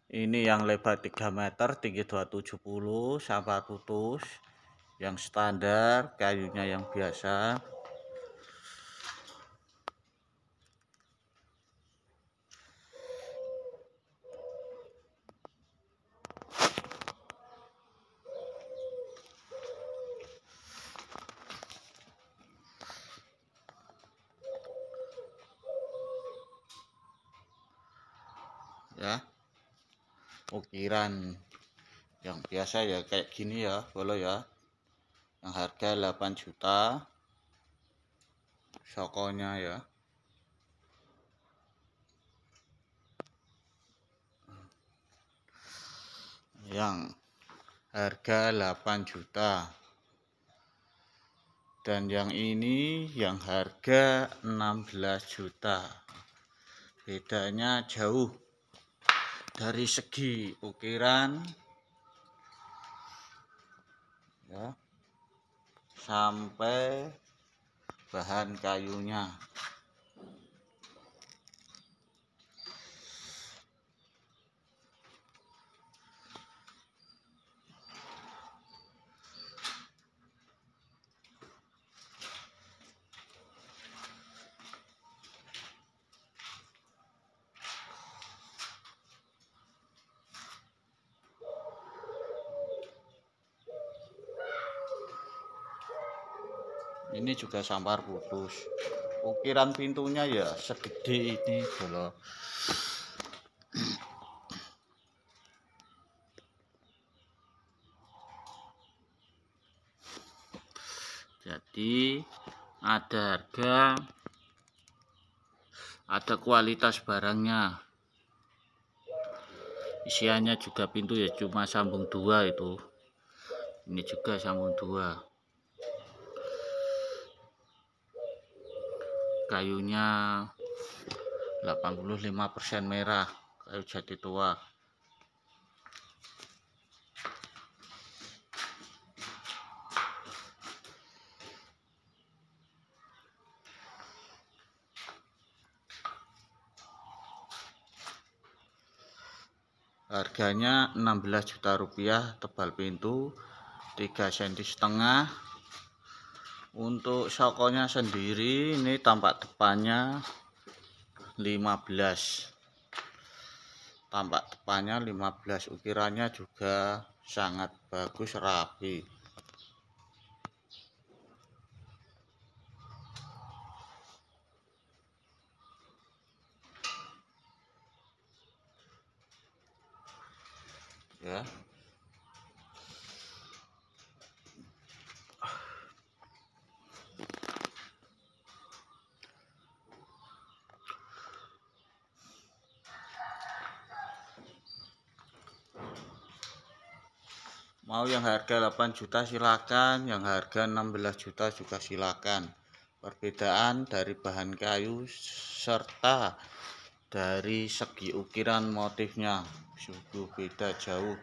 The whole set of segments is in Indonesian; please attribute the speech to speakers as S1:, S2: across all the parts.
S1: Ini yang lebar 3 meter, tinggi 270, sampah putus. Yang standar, kayunya yang biasa. Ya, ukiran yang biasa ya kayak gini ya, boleh ya. Yang harga 8 juta. Sokonya ya. Yang harga 8 juta. Dan yang ini yang harga 16 juta. Bedanya jauh dari segi ukiran ya, sampai bahan kayunya. Ini juga sampar putus. Ukiran pintunya ya segede ini loh. Jadi ada harga, ada kualitas barangnya. Isiannya juga pintu ya cuma sambung 2 itu. Ini juga sambung 2. Kayunya 85% merah, kayu jati tua. Harganya 16 juta rupiah, tebal pintu 3,5 cm. Untuk sokonya sendiri ini tampak depannya 15. Tampak depannya 15, ukirannya juga sangat bagus, rapi. Ya. Mau yang harga 8 juta silakan, yang harga 16 juta juga silakan. Perbedaan dari bahan kayu serta dari segi ukiran motifnya sungguh beda jauh.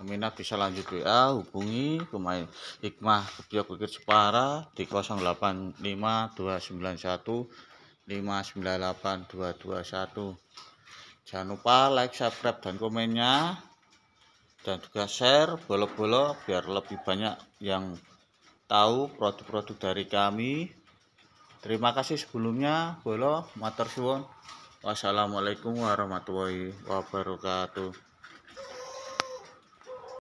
S1: Peminat bisa lanjut WA, hubungi pemain Hikmah Kebiak Bukit Jepara di 085291598221. Jangan lupa like, subscribe, dan komennya, dan juga share bolo-bolo biar lebih banyak yang tahu produk-produk dari kami. Terima kasih sebelumnya, bolo matur suwun. Wassalamualaikum warahmatullahi wabarakatuh.